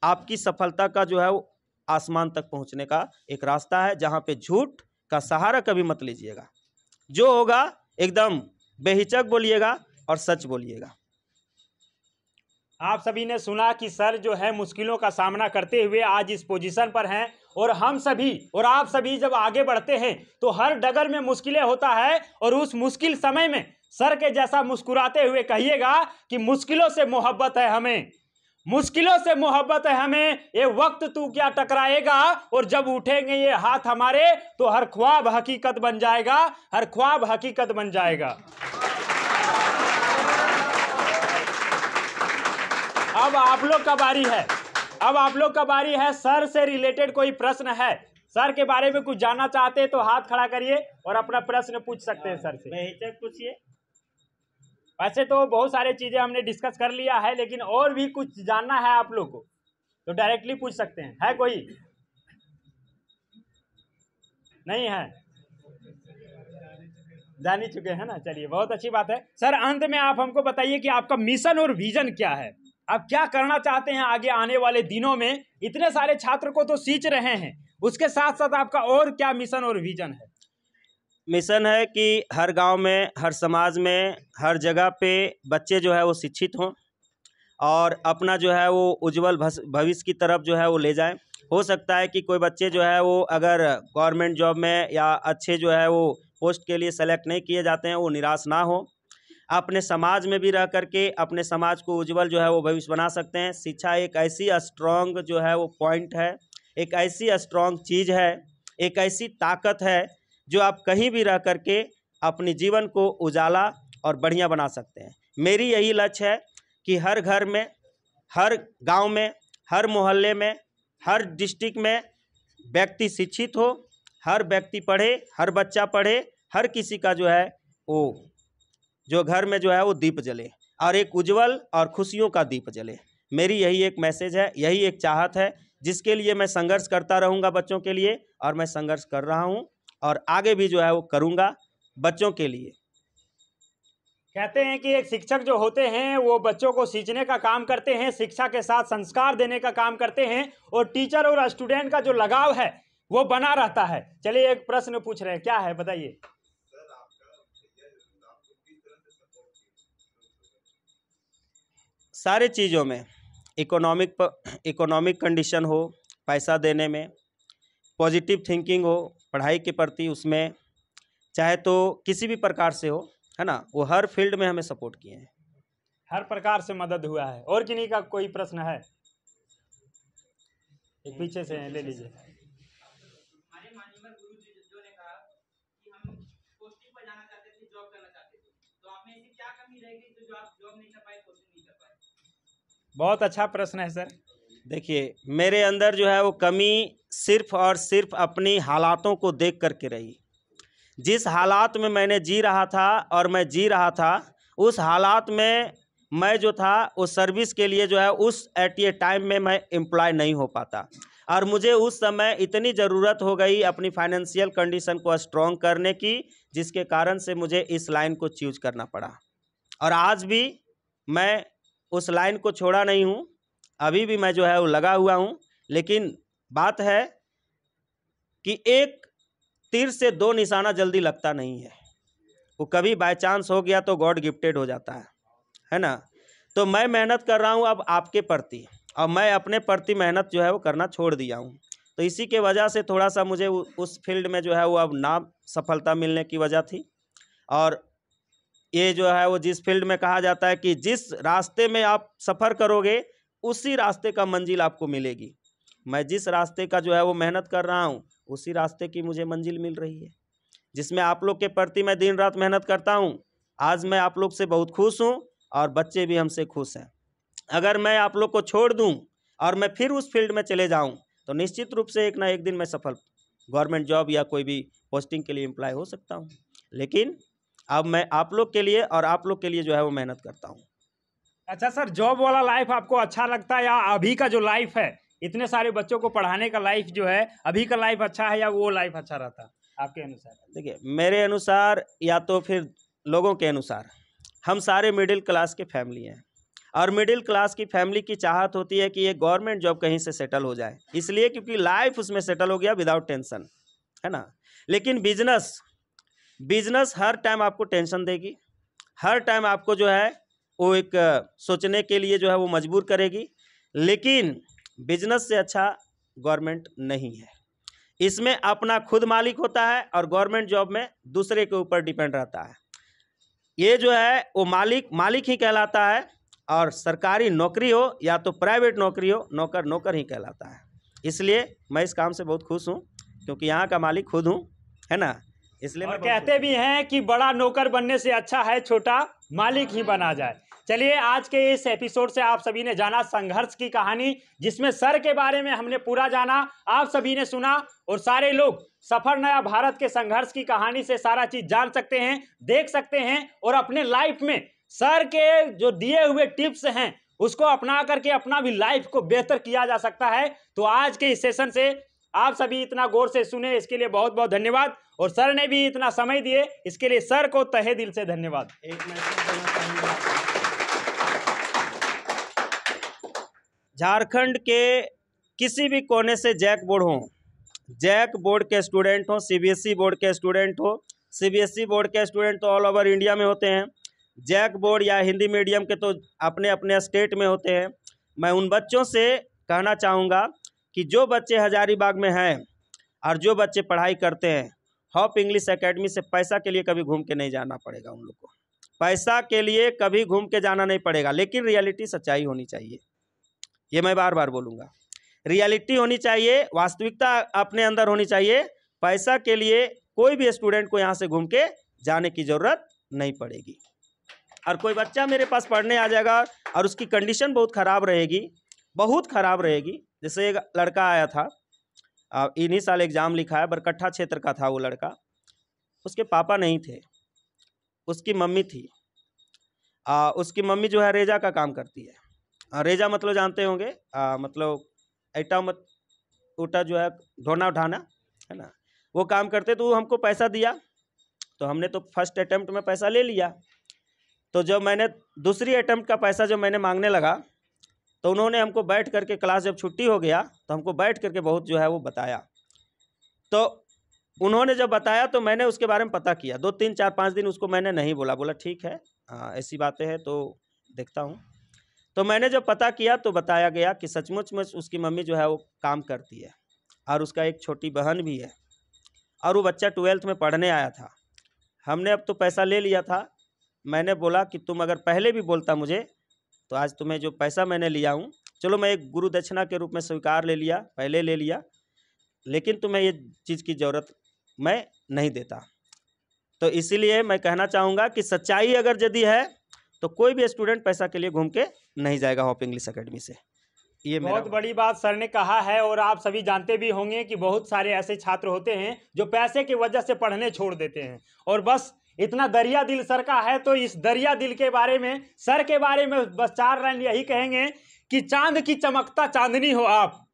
आपकी सफलता का जो है वो आसमान तक पहुंचने का एक रास्ता है, जहां पे झूठ का सहारा कभी मत लीजिएगा। जो होगा एकदम बेहिचक बोलिएगा और सच बोलिएगा। आप सभी ने सुना कि सर जो है मुश्किलों का सामना करते हुए आज इस पोजीशन पर हैं, और हम सभी और आप सभी जब आगे बढ़ते हैं तो हर डगर में मुश्किलें होता है, और उस मुश्किल समय में सर के जैसा मुस्कुराते हुए कहिएगा कि मुश्किलों से मोहब्बत है हमें, मुश्किलों से मोहब्बत है हमें, ये वक्त तू क्या टकराएगा, और जब उठेंगे ये हाथ हमारे तो हर ख्वाब हकीकत बन जाएगा, हर ख्वाब हकीकत बन जाएगा। अब आप लोग का बारी है, अब आप लोग का बारी है। सर से रिलेटेड कोई प्रश्न है, सर के बारे में कुछ जानना चाहते हैं तो हाथ खड़ा करिए और अपना प्रश्न पूछ सकते हैं सर से। बेहिचक पूछिए। वैसे तो बहुत सारी चीजें हमने डिस्कस कर लिया है, लेकिन और भी कुछ जानना है आप लोग को तो डायरेक्टली पूछ सकते हैं। है कोई? नहीं है, जान ही चुके हैं ना। चलिए, बहुत अच्छी बात है। सर, अंत में आप हमको बताइए कि आपका मिशन और विजन क्या है, आप क्या करना चाहते हैं आगे आने वाले दिनों में? इतने सारे छात्र को तो सींच रहे हैं, उसके साथ साथ आपका और क्या मिशन और विजन है? मिशन है कि हर गांव में, हर समाज में, हर जगह पे बच्चे जो है वो शिक्षित हों और अपना जो है वो उज्जवल भविष्य की तरफ जो है वो ले जाएं। हो सकता है कि कोई बच्चे जो है वो अगर गवर्नमेंट जॉब में या अच्छे जो है वो पोस्ट के लिए सेलेक्ट नहीं किए जाते हैं, वो निराश ना हो, अपने समाज में भी रह करके अपने समाज को उज्जवल जो है वो भविष्य बना सकते हैं। शिक्षा एक ऐसी स्ट्रॉन्ग जो है वो पॉइंट है, एक ऐसी स्ट्रॉन्ग चीज़ है, एक ऐसी ताकत है जो आप कहीं भी रह करके अपने जीवन को उजाला और बढ़िया बना सकते हैं। मेरी यही लक्ष्य है कि हर घर में, हर गांव में, हर मोहल्ले में, हर डिस्ट्रिक्ट में व्यक्ति शिक्षित हो, हर व्यक्ति पढ़े, हर बच्चा पढ़े, हर किसी का जो है वो जो घर में जो है वो दीप जले और एक उज्जवल और खुशियों का दीप जले। मेरी यही एक मैसेज है, यही एक चाहत है जिसके लिए मैं संघर्ष करता रहूँगा बच्चों के लिए, और मैं संघर्ष कर रहा हूँ और आगे भी जो है वो करूँगा बच्चों के लिए। कहते हैं कि एक शिक्षक जो होते हैं वो बच्चों को सींचने का काम करते हैं, शिक्षा के साथ संस्कार देने का काम करते हैं, और टीचर और स्टूडेंट का जो लगाव है वो बना रहता है। चलिए, एक प्रश्न पूछ रहे हैं, क्या है बताइए? सारे चीज़ों में, इकोनॉमिक कंडीशन हो, पैसा देने में, पॉजिटिव थिंकिंग हो पढ़ाई के प्रति, उसमें चाहे तो किसी भी प्रकार से हो, है ना, वो हर फील्ड में हमें सपोर्ट किए हैं, हर प्रकार से मदद हुआ है। और किन्हीं का कोई प्रश्न है? एक पीछे से ले लीजिए। हमारे माननीय गुरु जो ने कहा कि हम पोस्टिंग पर जाना चाहते थे, जॉब करना चाहते थे, तो आप में ऐसी क्या कमी रह गई जो आप जॉब नहीं कर पाए, पोस्टिंग नहीं कर पाए? बहुत अच्छा प्रश्न है सर। देखिए, मेरे अंदर जो है वो कमी सिर्फ और सिर्फ अपनी हालातों को देख करके रही। जिस हालात में मैंने जी रहा था और मैं जी रहा था, उस हालात में मैं जो था वो सर्विस के लिए जो है उस एट ए टाइम में मैं एम्प्लॉय नहीं हो पाता, और मुझे उस समय इतनी ज़रूरत हो गई अपनी फाइनेंशियल कंडीशन को स्ट्रॉन्ग करने की, जिसके कारण से मुझे इस लाइन को चूज करना पड़ा। और आज भी मैं उस लाइन को छोड़ा नहीं हूँ, अभी भी मैं जो है वो लगा हुआ हूँ। लेकिन बात है कि एक तीर से दो निशाना जल्दी लगता नहीं है, वो कभी बाय चांस हो गया तो गॉड गिफ्टेड हो जाता है ना। तो मैं मेहनत कर रहा हूँ अब आपके प्रति, और मैं अपने प्रति मेहनत जो है वो करना छोड़ दिया हूँ। तो इसी के वजह से थोड़ा सा मुझे उस फील्ड में जो है वो अब ना सफलता मिलने की वजह थी। और ये जो है वो जिस फील्ड में कहा जाता है कि जिस रास्ते में आप सफ़र करोगे उसी रास्ते का मंजिल आपको मिलेगी। मैं जिस रास्ते का जो है वो मेहनत कर रहा हूँ उसी रास्ते की मुझे मंजिल मिल रही है, जिसमें आप लोग के प्रति मैं दिन रात मेहनत करता हूँ। आज मैं आप लोग से बहुत खुश हूँ और बच्चे भी हमसे खुश हैं। अगर मैं आप लोग को छोड़ दूँ और मैं फिर उस फील्ड में चले जाऊँ तो निश्चित रूप से एक ना एक दिन मैं सफल गवर्नमेंट जॉब या कोई भी पोस्टिंग के लिए अप्लाई हो सकता हूँ। लेकिन अब मैं आप लोग के लिए और आप लोग के लिए जो है वो मेहनत करता हूँ। अच्छा सर, जॉब वाला लाइफ आपको अच्छा लगता है या अभी का जो लाइफ है, इतने सारे बच्चों को पढ़ाने का लाइफ जो है, अभी का लाइफ अच्छा है या वो लाइफ अच्छा रहता है आपके अनुसार? देखिए, मेरे अनुसार या तो फिर लोगों के अनुसार, हम सारे मिडिल क्लास के फैमिली हैं और मिडिल क्लास की फैमिली की चाहत होती है कि ये गवर्नमेंट जॉब कहीं से सेटल हो जाए, इसलिए क्योंकि लाइफ उसमें सेटल हो गया विदाउट टेंशन, है ना। लेकिन बिजनेस हर टाइम आपको टेंशन देगी, हर टाइम आपको जो है वो एक सोचने के लिए जो है वो मजबूर करेगी। लेकिन बिजनेस से अच्छा गवर्नमेंट नहीं है। इसमें अपना खुद मालिक होता है और गवर्नमेंट जॉब में दूसरे के ऊपर डिपेंड रहता है। ये जो है वो मालिक ही कहलाता है और सरकारी नौकरी हो या तो प्राइवेट नौकरी हो, नौकर ही कहलाता है। इसलिए मैं इस काम से बहुत खुश हूँ क्योंकि यहाँ का मालिक खुद हूँ, है ना। इसलिए और कहते भी हैं कि बड़ा नौकर बनने से अच्छा है छोटा मालिक ही बना जाए। चलिए, आज के इस एपिसोड से आप सभी ने जाना संघर्ष की कहानी, जिसमें सर के बारे में हमने पूरा जाना, आप सभी ने सुना और सारे लोग सफर नया भारत के संघर्ष की कहानी से सारा चीज जान सकते हैं, देख सकते हैं और अपने लाइफ में सर के जो दिए हुए टिप्स हैं उसको अपना करके अपना भी लाइफ को बेहतर किया जा सकता है। तो आज के इस सेशन से आप सभी इतना गौर से सुने, इसके लिए बहुत बहुत धन्यवाद और सर ने भी इतना समय दिए, इसके लिए सर को तहे दिल से धन्यवाद। एक मैसेज देना चाहूँगा, झारखंड के किसी भी कोने से जैक बोर्ड के स्टूडेंट हो, सीबीएसई बोर्ड के स्टूडेंट हो, सीबीएसई बोर्ड के स्टूडेंट तो ऑल ओवर इंडिया में होते हैं, जैक बोर्ड या हिंदी मीडियम के तो अपने अपने स्टेट में होते हैं। मैं उन बच्चों से कहना चाहूँगा कि जो बच्चे हजारीबाग में हैं और जो बच्चे पढ़ाई करते हैं, हॉप इंग्लिश एकेडमी से पैसा के लिए कभी घूम के नहीं जाना पड़ेगा। उन लोग को पैसा के लिए कभी घूम के जाना नहीं पड़ेगा, लेकिन रियलिटी सच्चाई होनी चाहिए। ये मैं बार बार बोलूँगा, रियलिटी होनी चाहिए, वास्तविकता अपने अंदर होनी चाहिए। पैसा के लिए कोई भी स्टूडेंट को यहाँ से घूम के जाने की ज़रूरत नहीं पड़ेगी। और कोई बच्चा मेरे पास पढ़ने आ जाएगा और उसकी कंडीशन बहुत ख़राब रहेगी, जैसे एक लड़का आया था, इन्हीं साल एग्ज़ाम लिखा है, बरकट्ठा क्षेत्र का था वो लड़का, उसके पापा नहीं थे, उसकी मम्मी थी। उसकी मम्मी जो है रेजा का काम करती है। रेजा मतलब जानते होंगे, मतलब ऊटा जो है ढोना उठाना, है ना, वो काम करते। तो वो हमको पैसा दिया, तो हमने तो फर्स्ट अटेम्प्ट में पैसा ले लिया। तो जब मैंने दूसरी अटेम्प्ट का पैसा जब मैंने मांगने लगा, तो उन्होंने हमको बैठ करके, क्लास जब छुट्टी हो गया तो हमको बैठ करके बहुत जो है वो बताया। तो उन्होंने जब बताया तो मैंने उसके बारे में पता किया। 2, 3, 4, 5 दिन उसको मैंने नहीं बोला ठीक है, ऐसी बातें हैं तो देखता हूँ। तो मैंने जब पता किया तो बताया गया कि सचमुच में उसकी मम्मी जो है वो काम करती है और उसका एक छोटी बहन भी है और वो बच्चा 12th में पढ़ने आया था। हमने अब तो पैसा ले लिया था। मैंने बोला कि तुम अगर पहले भी बोलता मुझे, तो आज तुम्हें जो पैसा मैंने लिया हूँ, चलो मैं एक गुरु दक्षिणा के रूप में स्वीकार ले लिया, पहले ले लिया, लेकिन तुम्हें ये चीज़ की ज़रूरत मैं नहीं देता। तो इसीलिए मैं कहना चाहूँगा कि सच्चाई अगर यदि है तो कोई भी स्टूडेंट पैसा के लिए घूम के नहीं जाएगा हॉप इंग्लिश एकेडमी से। ये बहुत बड़ी बात सर ने कहा है और आप सभी जानते भी होंगे कि बहुत सारे ऐसे छात्र होते हैं जो पैसे की वजह से पढ़ने छोड़ देते हैं। और बस इतना दरिया दिल सर का है, तो इस दरिया दिल के बारे में, सर के बारे में बस 4 लाइन यही कहेंगे कि चांद की चमकता चांदनी हो आप,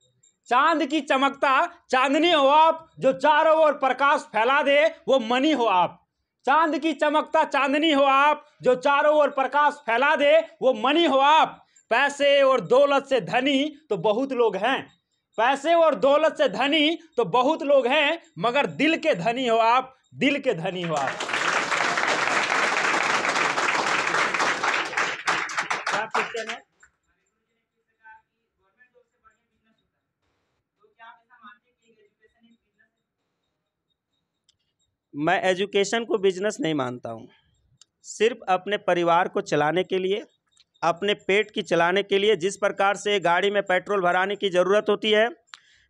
चांद की चमकता चांदनी हो आप, जो चारों ओर प्रकाश फैला दे वो मनी हो आप। चांद की चमकता चांदनी हो आप, जो चारों ओर प्रकाश फैला दे वो मनी हो आप। पैसे और दौलत से धनी तो बहुत लोग हैं, पैसे और दौलत से धनी तो बहुत लोग हैं, मगर दिल के धनी हो आप, दिल के धनी हो आप। क्या क्वेश्चन है? मैं एजुकेशन को बिजनेस नहीं मानता हूँ। सिर्फ अपने परिवार को चलाने के लिए, अपने पेट की चलाने के लिए, जिस प्रकार से गाड़ी में पेट्रोल भराने की ज़रूरत होती है,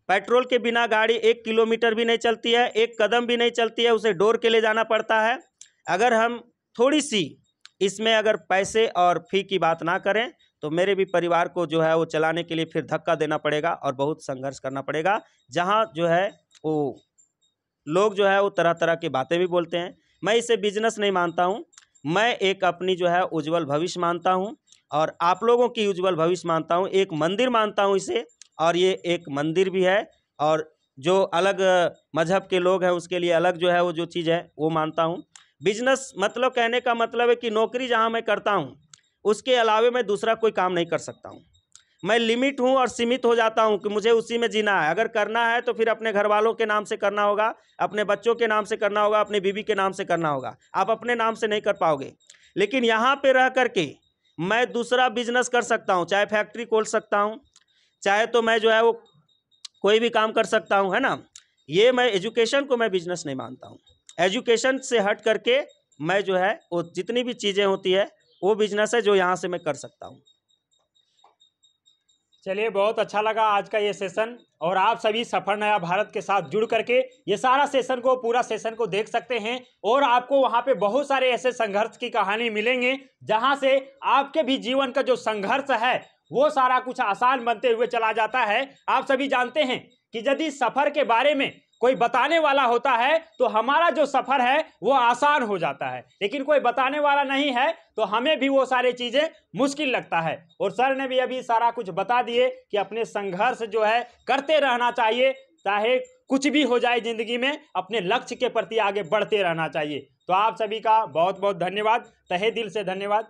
पेट्रोल के बिना गाड़ी 1 किलोमीटर भी नहीं चलती है, 1 कदम भी नहीं चलती है, उसे डोर के ले जाना पड़ता है। अगर हम थोड़ी सी इसमें अगर पैसे और फ़ी की बात ना करें तो मेरे भी परिवार को जो है वो चलाने के लिए फिर धक्का देना पड़ेगा और बहुत संघर्ष करना पड़ेगा। जहाँ जो है वो लोग जो है वो तरह तरह की बातें भी बोलते हैं। मैं इसे बिजनेस नहीं मानता हूँ, मैं एक अपनी जो है उज्जवल भविष्य मानता हूँ और आप लोगों की उज्जवल भविष्य मानता हूँ। एक मंदिर मानता हूँ इसे, और ये एक मंदिर भी है, और जो अलग मजहब के लोग हैं उसके लिए अलग जो है वो जो चीज़ है वो मानता हूँ। बिजनेस मतलब कहने का मतलब है कि नौकरी जहाँ मैं करता हूँ उसके अलावे मैं दूसरा कोई काम नहीं कर सकता हूँ। मैं लिमिट हूँ और सीमित हो जाता हूँ कि मुझे उसी में जीना है। अगर करना है तो फिर अपने घर वालों के नाम से करना होगा, अपने बच्चों के नाम से करना होगा, अपनी बीवी के नाम से करना होगा। आप अपने नाम से नहीं कर पाओगे। लेकिन यहाँ पे रह करके मैं दूसरा बिजनेस कर सकता हूँ, चाहे फैक्ट्री खोल सकता हूँ, चाहे तो मैं जो है वो कोई भी काम कर सकता हूँ, है ना। ये मैं एजुकेशन को मैं बिजनेस नहीं मानता हूँ। एजुकेशन से हट करके मैं जो है वो जितनी भी चीज़ें होती है वो बिजनेस है जो यहाँ से मैं कर सकता हूँ। चलिए, बहुत अच्छा लगा आज का ये सेशन, और आप सभी सफर नया भारत के साथ जुड़ करके ये सारा सेशन को, पूरा सेशन को देख सकते हैं। और आपको वहाँ पे बहुत सारे ऐसे संघर्ष की कहानी मिलेंगे जहाँ से आपके भी जीवन का जो संघर्ष है वो सारा कुछ आसान बनते हुए चला जाता है। आप सभी जानते हैं कि यदि सफर के बारे में कोई बताने वाला होता है तो हमारा जो सफर है वो आसान हो जाता है, लेकिन कोई बताने वाला नहीं है तो हमें भी वो सारी चीजें मुश्किल लगता है। और सर ने भी अभी सारा कुछ बता दिए कि अपने संघर्ष जो है करते रहना चाहिए, चाहे कुछ भी हो जाए जिंदगी में, अपने लक्ष्य के प्रति आगे बढ़ते रहना चाहिए। तो आप सभी का बहुत बहुत धन्यवाद, तहे दिल से धन्यवाद।